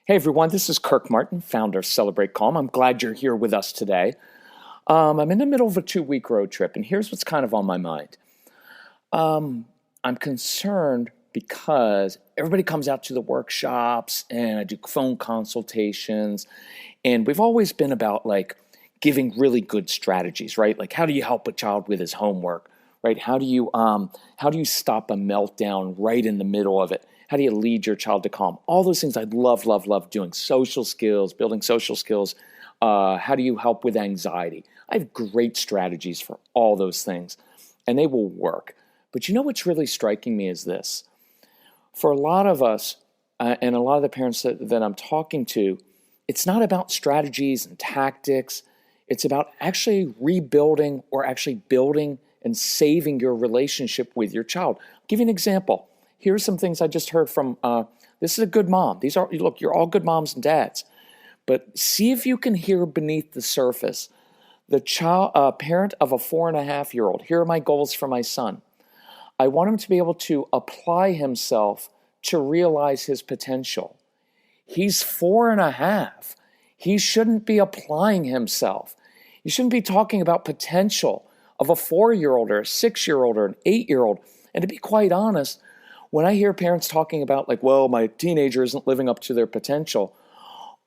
Hey everyone, this is Kirk Martin, founder of Celebrate Calm. I'm glad you're here with us today. I'm in the middle of a 2-week road trip, and here's what's kind of on my mind. I'm concerned because everybody comes out to the workshops, and I do phone consultations, and we've always been about giving really good strategies, right? Like, how do you help a child with his homework, right? How do you stop a meltdown right in the middle of it? How do you lead your child to calm? All those things I love, love, love doing. Social skills, building social skills. How do you help with anxiety? I have great strategies for all those things, and they will work. But you know what's really striking me is this. For a lot of us, and a lot of the parents that I'm talking to, it's not about strategies and tactics. It's about actually rebuilding or actually building and saving your relationship with your child. I'll give you an example. Here's some things I just heard from, this is a good mom. Look, you're all good moms and dads. But see if you can hear beneath the surface. The parent of a 4.5-year-old, here are my goals for my son. I want him to be able to apply himself to realize his potential. He's 4.5. He shouldn't be applying himself. You shouldn't be talking about potential of a 4-year-old or a 6-year-old or an 8-year-old. And to be quite honest, when I hear parents talking about my teenager isn't living up to their potential,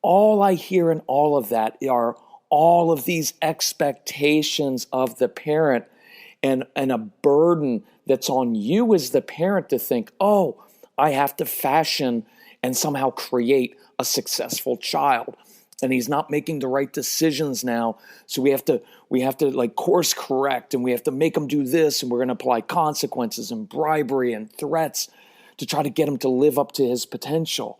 all I hear in all of that are all of these expectations of the parent and a burden that's on you as the parent to think, oh, I have to fashion and somehow create a successful child. And he's not making the right decisions now. So we have to course correct, and we have to make him do this, and we're going to apply consequences and bribery and threats to try to get him to live up to his potential,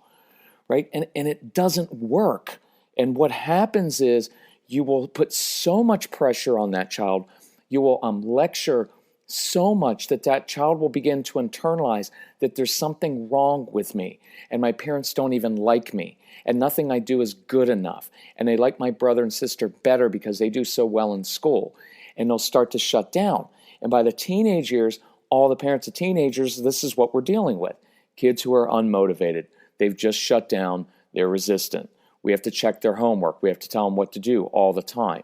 right? And it doesn't work. And what happens is you will put so much pressure on that child. You will lecture so much that child will begin to internalize that there's something wrong with me, and my parents don't even like me, and nothing I do is good enough, and they like my brother and sister better because they do so well in school, and they'll start to shut down. And by the teenage years, all the parents of teenagers, this is what we're dealing with. Kids who are unmotivated. They've just shut down. They're resistant. We have to check their homework. We have to tell them what to do all the time.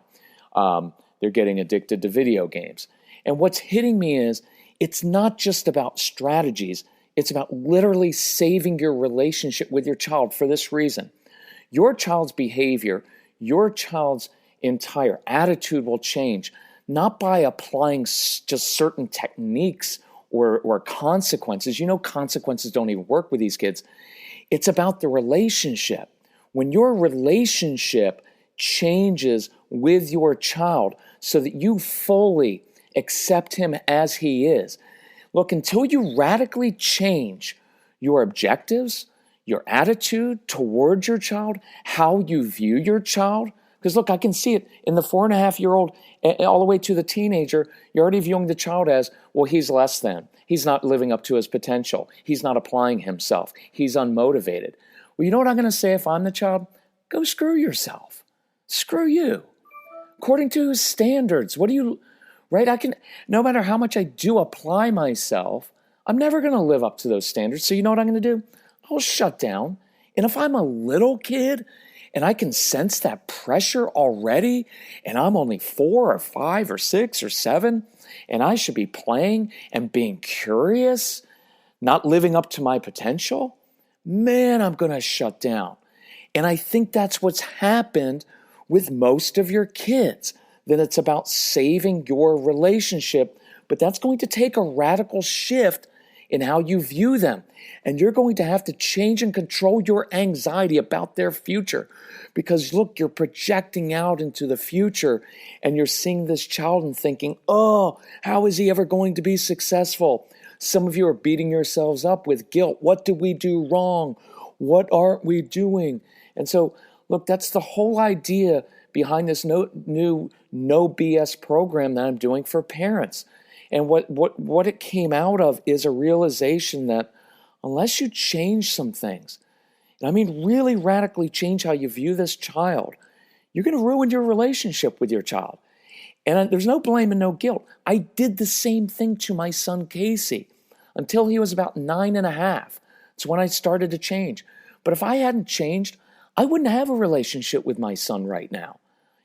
They're getting addicted to video games. And what's hitting me is it's not just about strategies. It's about literally saving your relationship with your child for this reason. Your child's behavior, your child's entire attitude will change, not by applying just certain techniques or consequences. You know, consequences don't even work with these kids. It's about the relationship. When your relationship changes with your child so that you fully accept him as he is. Look, until you radically change your objectives, your attitude towards your child, how you view your child, because look, I can see it in the 4.5-year-old all the way to the teenager. You're already viewing the child as, well, he's less than. He's not living up to his potential. He's not applying himself. He's unmotivated. Well, you know what I'm going to say if I'm the child? Go screw yourself. Screw you. According to his standards, right? No matter how much I do apply myself, I'm never going to live up to those standards. So you know what I'm going to do? I'll shut down. And if I'm a little kid and I can sense that pressure already, and I'm only 4 or 5 or 6 or 7, and I should be playing and being curious, not living up to my potential, man, I'm going to shut down. And I think that's what's happened with most of your kids, that it's about saving your relationship, but that's going to take a radical shift in how you view them. And you're going to have to change and control your anxiety about their future. Because look, you're projecting out into the future and you're seeing this child and thinking, oh, how is he ever going to be successful? Some of you are beating yourselves up with guilt. What did we do wrong? What aren't we doing? And so, look, that's the whole idea behind this new no BS program that I'm doing for parents. And what it came out of is a realization that unless you change some things, and I mean really radically change how you view this child, you're going to ruin your relationship with your child. And there's no blame and no guilt. I did the same thing to my son Casey until he was about 9.5. It's when I started to change. But if I hadn't changed, I wouldn't have a relationship with my son right now.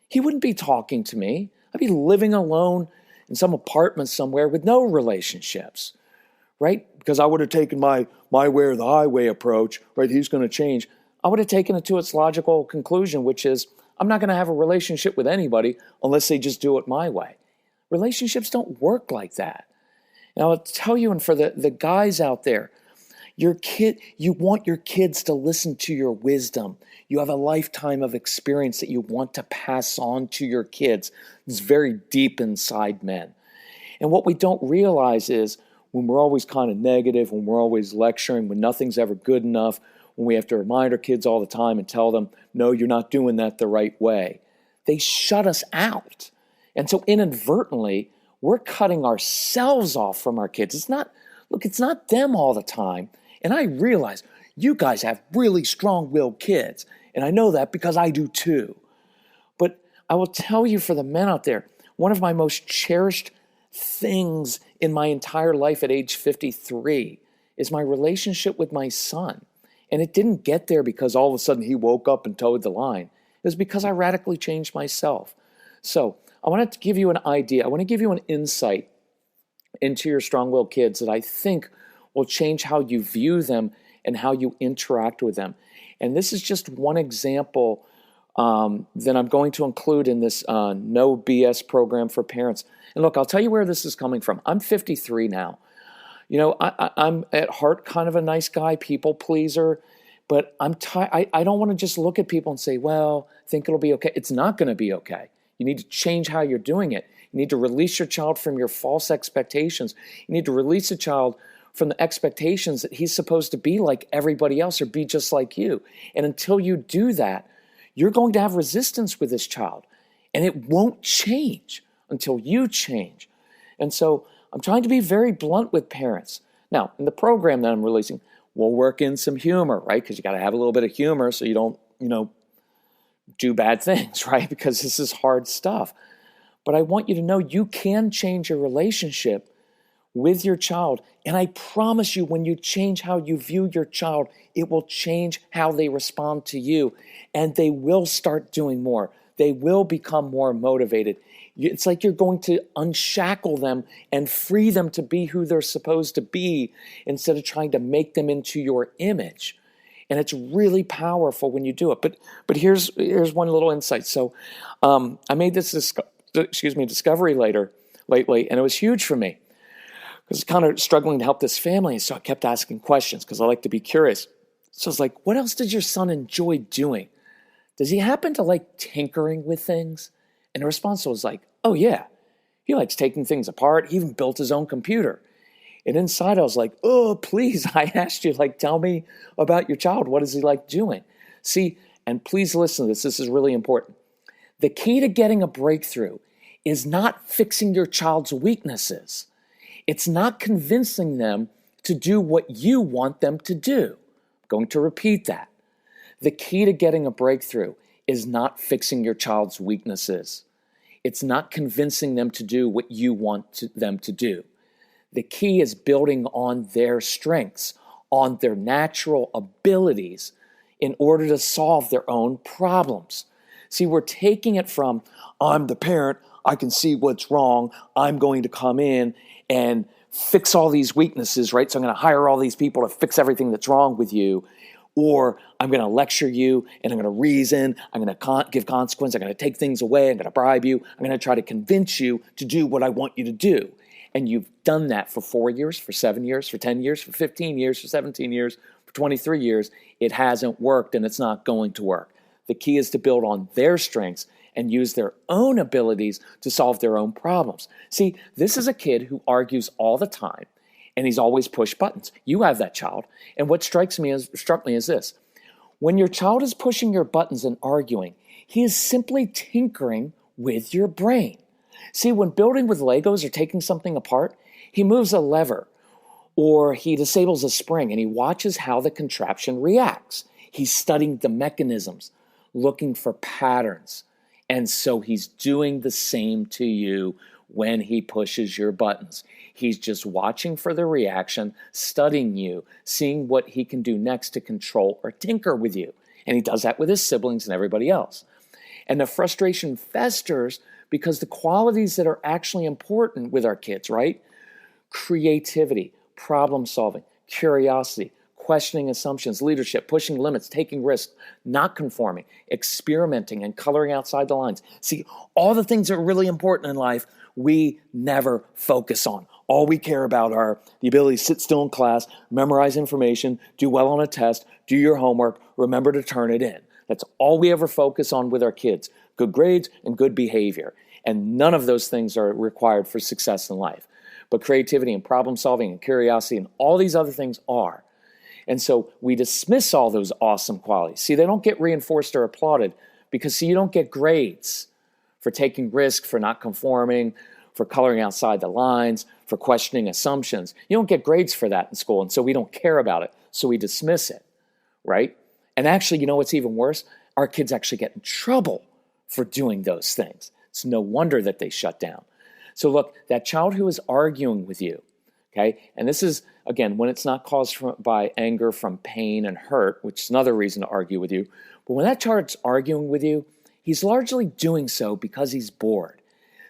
He wouldn't be talking to me. I'd be living alone in some apartment somewhere with no relationships, right? Because I would have taken my way or the highway approach, right? He's going to change. I would have taken it to its logical conclusion, which is I'm not going to have a relationship with anybody unless they just do it my way. Relationships don't work like that. And I'll tell you, and for the guys out there, you want your kids to listen to your wisdom. You have a lifetime of experience that you want to pass on to your kids. It's very deep inside men. And what we don't realize is when we're always kind of negative, when we're always lecturing, when nothing's ever good enough, when we have to remind our kids all the time and tell them, no, you're not doing that the right way, they shut us out. And so inadvertently, we're cutting ourselves off from our kids. It's not them all the time. And I realize you guys have really strong-willed kids. And I know that because I do too. But I will tell you, for the men out there, one of my most cherished things in my entire life at age 53 is my relationship with my son. And it didn't get there because all of a sudden he woke up and towed the line. It was because I radically changed myself. So I wanted to give you an idea. I want to give you an insight into your strong-willed kids that I think will change how you view them and how you interact with them. And this is just one example that I'm going to include in this No BS program for parents. And look, I'll tell you where this is coming from. I'm 53 now. You know, I'm at heart kind of a nice guy, people pleaser, but I don't want to just look at people and say, well, think it'll be okay. It's not going to be okay. You need to change how you're doing it. You need to release your child from your false expectations. You need to release a child from the expectations that he's supposed to be like everybody else or be just like you. And until you do that, you're going to have resistance with this child. And it won't change until you change. And so I'm trying to be very blunt with parents. Now, in the program that I'm releasing, we'll work in some humor, right? Because you got to have a little bit of humor so you don't, do bad things, right? Because this is hard stuff. But I want you to know you can change your relationship with your child. And I promise you, when you change how you view your child, it will change how they respond to you. And they will start doing more. They will become more motivated. It's like you're going to unshackle them and free them to be who they're supposed to be instead of trying to make them into your image. And it's really powerful when you do it. But here's one little insight. So I made this discovery lately, and it was huge for me. I was kind of struggling to help this family, and so I kept asking questions because I like to be curious. So I was like, what else did your son enjoy doing? Does he happen to like tinkering with things? And the response was like, oh yeah, he likes taking things apart. He even built his own computer. And inside I was like, oh, please, I asked you, tell me about your child. What does he like doing? See, and please listen to this. This is really important. The key to getting a breakthrough is not fixing your child's weaknesses. It's not convincing them to do what you want them to do. I'm going to repeat that. The key to getting a breakthrough is not fixing your child's weaknesses. It's not convincing them to do what you want them to do. The key is building on their strengths, on their natural abilities in order to solve their own problems. See, we're taking it from, I'm the parent, I can see what's wrong, I'm going to come in and fix all these weaknesses, right? So I'm going to hire all these people to fix everything that's wrong with you. Or I'm going to lecture you and I'm going to reason, I'm going to give consequence, I'm going to take things away, I'm going to bribe you, I'm going to try to convince you to do what I want you to do. And you've done that for 4 years, for 7 years, for 10 years, for 15 years, for 17 years, for 23 years. It hasn't worked and it's not going to work. The key is to build on their strengths and use their own abilities to solve their own problems. See, this is a kid who argues all the time and he's always pushed buttons. You have that child. And what struck me is this. When your child is pushing your buttons and arguing, he is simply tinkering with your brain. See, when building with Legos or taking something apart, he moves a lever or he disables a spring and he watches how the contraption reacts. He's studying the mechanisms, looking for patterns. And so he's doing the same to you when he pushes your buttons. He's just watching for the reaction, studying you, seeing what he can do next to control or tinker with you. And he does that with his siblings and everybody else. And the frustration festers because the qualities that are actually important with our kids, right? Creativity, problem solving, curiosity, questioning assumptions, leadership, pushing limits, taking risks, not conforming, experimenting, and coloring outside the lines. See, all the things that are really important in life, we never focus on. All we care about are the ability to sit still in class, memorize information, do well on a test, do your homework, remember to turn it in. That's all we ever focus on with our kids, good grades and good behavior. And none of those things are required for success in life. But creativity and problem solving and curiosity and all these other things are. And so we dismiss all those awesome qualities. See, they don't get reinforced or applauded because, see, you don't get grades for taking risks, for not conforming, for coloring outside the lines, for questioning assumptions. You don't get grades for that in school, and so we don't care about it, so we dismiss it, right? And actually, you know what's even worse? Our kids actually get in trouble for doing those things. It's no wonder that they shut down. So look, that child who is arguing with you, okay, and this is, again, when it's not caused by anger from pain and hurt, which is another reason to argue with you, but when that child's arguing with you, he's largely doing so because he's bored.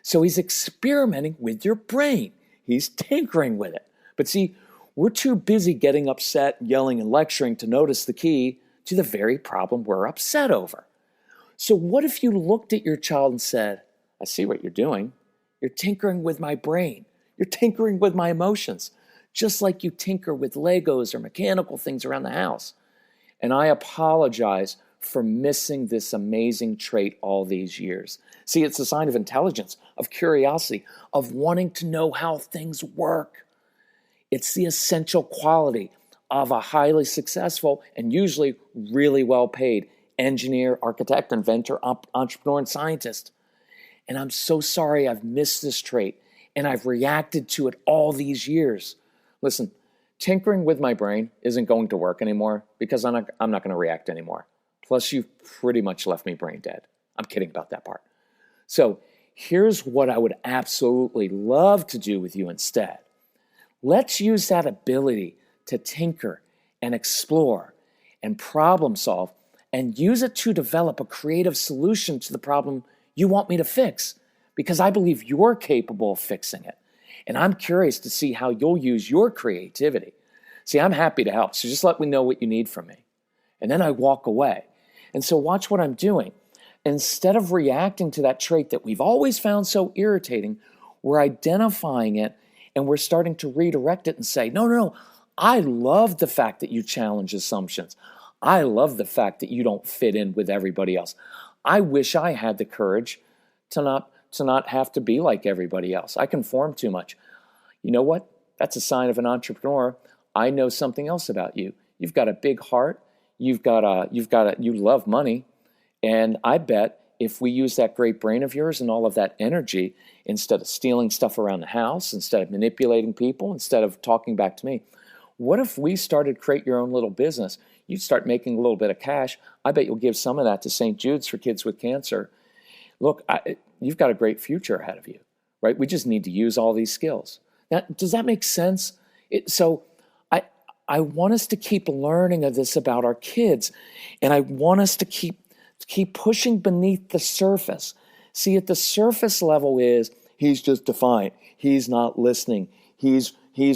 So he's experimenting with your brain. He's tinkering with it. But see, we're too busy getting upset, yelling, and lecturing to notice the key to the very problem we're upset over. So what if you looked at your child and said, I see what you're doing. You're tinkering with my brain. You're tinkering with my emotions, just like you tinker with Legos or mechanical things around the house. And I apologize for missing this amazing trait all these years. See, it's a sign of intelligence, of curiosity, of wanting to know how things work. It's the essential quality of a highly successful and usually really well-paid engineer, architect, inventor, entrepreneur, and scientist. And I'm so sorry I've missed this trait, and I've reacted to it all these years. Listen, tinkering with my brain isn't going to work anymore because I'm not going to react anymore. Plus, you've pretty much left me brain dead. I'm kidding about that part. So here's what I would absolutely love to do with you instead. Let's use that ability to tinker and explore and problem solve and use it to develop a creative solution to the problem you want me to fix, because I believe you're capable of fixing it. And I'm curious to see how you'll use your creativity. See, I'm happy to help, so just let me know what you need from me. And then I walk away. And so watch what I'm doing. Instead of reacting to that trait that we've always found so irritating, we're identifying it and we're starting to redirect it and say, no, I love the fact that you challenge assumptions. I love the fact that you don't fit in with everybody else. I wish I had the courage to not have to be like everybody else. I conform too much. You know what? That's a sign of an entrepreneur. I know something else about you. You've got a big heart. You love money. And I bet if we use that great brain of yours and all of that energy, instead of stealing stuff around the house, instead of manipulating people, instead of talking back to me, what if we started to create your own little business? You'd start making a little bit of cash. I bet you'll give some of that to St. Jude's for kids with cancer. Look, you've got a great future ahead of you, right? We just need to use all these skills. Now, does that make sense? So I want us to keep learning of this about our kids, and I want us to keep pushing beneath the surface. See, at the surface level is he's just defiant. He's not listening. He's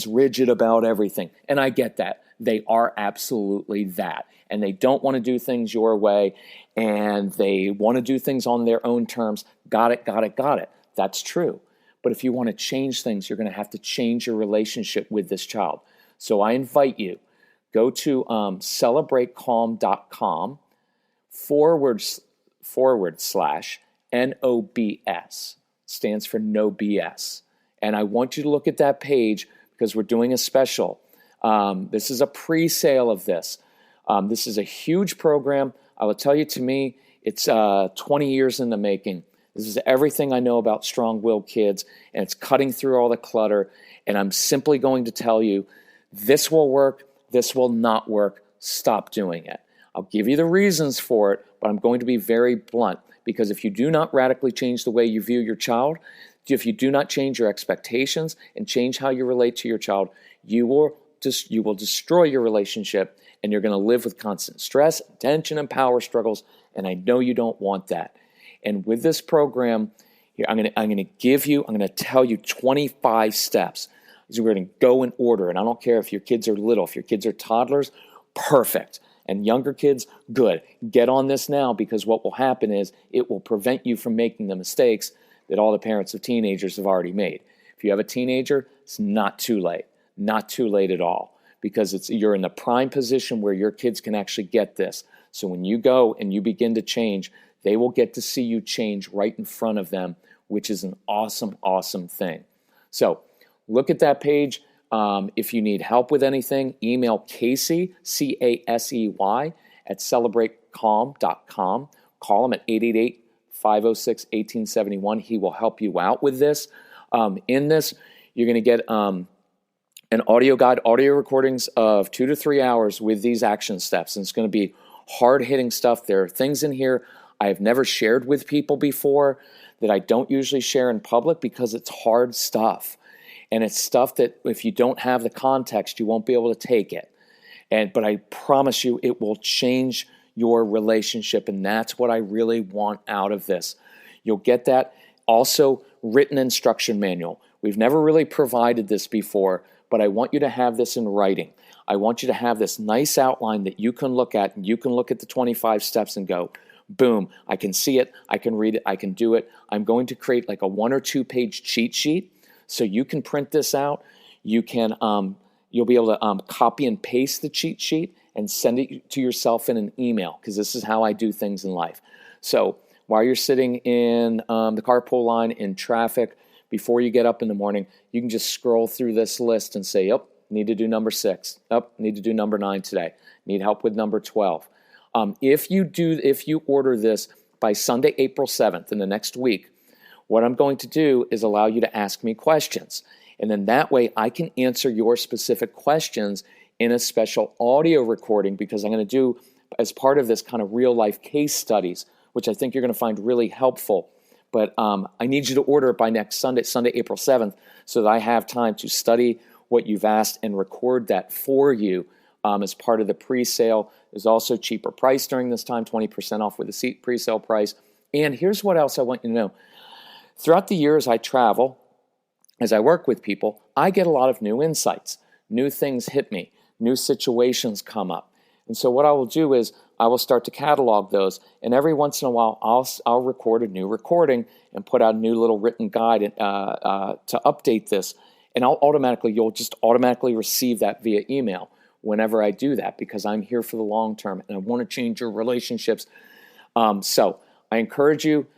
rigid about everything. And I get that. They are absolutely that. And they don't want to do things your way, and they want to do things on their own terms. Got it. That's true. But if you want to change things, you're going to have to change your relationship with this child. So I invite you, go to celebratecalm.com /NOBS. Stands for no BS. And I want you to look at that page because we're doing a special. This is a pre-sale of this. This is a huge program. I will tell you, to me, it's 20 years in the making. This is everything I know about strong-willed kids, and it's cutting through all the clutter. And I'm simply going to tell you, this will work, this will not work. Stop doing it. I'll give you the reasons for it, but I'm going to be very blunt, because if you do not radically change the way you view your child, if you do not change your expectations and change how you relate to your child, you will destroy your relationship, and you're going to live with constant stress, tension, and power struggles, and I know you don't want that. And with this program, here, I'm going to tell you 25 steps. So we're going to go in order, and I don't care if your kids are little, if your kids are toddlers, perfect. And younger kids, good. Get on this now, because what will happen is it will prevent you from making the mistakes that all the parents of teenagers have already made. If you have a teenager, it's not too late. Not too late at all, because you're in the prime position where your kids can actually get this. So when you go and you begin to change, they will get to see you change right in front of them, which is an awesome, awesome thing. So look at that page. If you need help with anything, email Casey, C-A-S-E-Y, at celebratecalm.com. Call him at 888-506-1871. He will help you out with this. In this, you're going to get an audio guide, audio recordings of 2 to 3 hours with these action steps. And it's going to be hard-hitting stuff. There are things in here I have never shared with people before that I don't usually share in public because it's hard stuff. And it's stuff that if you don't have the context, you won't be able to take it. But I promise you, it will change your relationship, and that's what I really want out of this. You'll get that. Also, written instruction manual. We've never really provided this before, but I want you to have this in writing. I want you to have this nice outline that you can look at, and you can look at the 25 steps and go, boom, I can see it, I can read it, I can do it. I'm going to create like a 1 or 2 page cheat sheet. So you can print this out. You can, you'll be able to copy and paste the cheat sheet and send it to yourself in an email, because this is how I do things in life. So while you're sitting in the carpool line in traffic, before you get up in the morning, you can just scroll through this list and say, yep, need to do number 6. Yep, need to do number 9 today. Need help with number 12. If you order this by Sunday, April 7th, in the next week, what I'm going to do is allow you to ask me questions. And then that way I can answer your specific questions in a special audio recording, because I'm going to do, as part of this, kind of real life case studies, which I think you're going to find really helpful. But I need you to order it by next Sunday, April 7th, so that I have time to study what you've asked and record that for you as part of the pre-sale. There's also cheaper price during this time, 20% off with the pre-sale price. And here's what else I want you to know. Throughout the years I travel, as I work with people, I get a lot of new insights. New things hit me. New situations come up. And so what I will do is I will start to catalog those. And every once in a while, I'll record a new recording and put out a new little written guide to update this. And you'll just automatically receive that via email whenever I do that, because I'm here for the long term and I want to change your relationships. So I encourage you,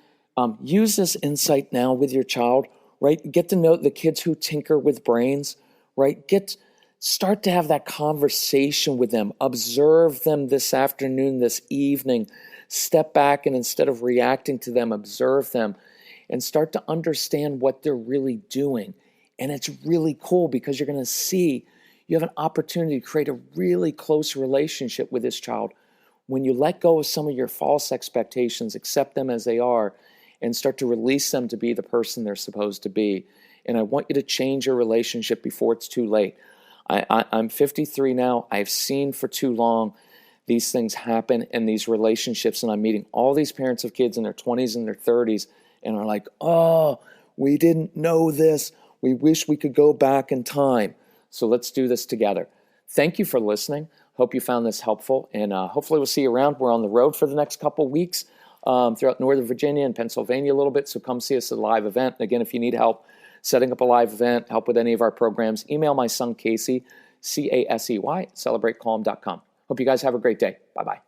use this insight now with your child, right? Get to know the kids who tinker with brains, right? Start to have that conversation with them. Observe them this afternoon, this evening. Step back and instead of reacting to them, observe them and start to understand what they're really doing. And it's really cool, because you're going to see you have an opportunity to create a really close relationship with this child when you let go of some of your false expectations, accept them as they are, and start to release them to be the person they're supposed to be. And I want you to change your relationship before it's too late. I'm 53 now. I've seen for too long these things happen in these relationships, and I'm meeting all these parents of kids in their 20s and their 30s, and are like, oh, we didn't know this. We wish we could go back in time. So let's do this together. Thank you for listening. Hope you found this helpful, and hopefully we'll see you around. We're on the road for the next couple weeks throughout Northern Virginia and Pennsylvania a little bit, so come see us at a live event. And again, if you need help setting up a live event, help with any of our programs, email my son Casey, C-A-S-E-Y, celebratecalm.com. Hope you guys have a great day. Bye-bye.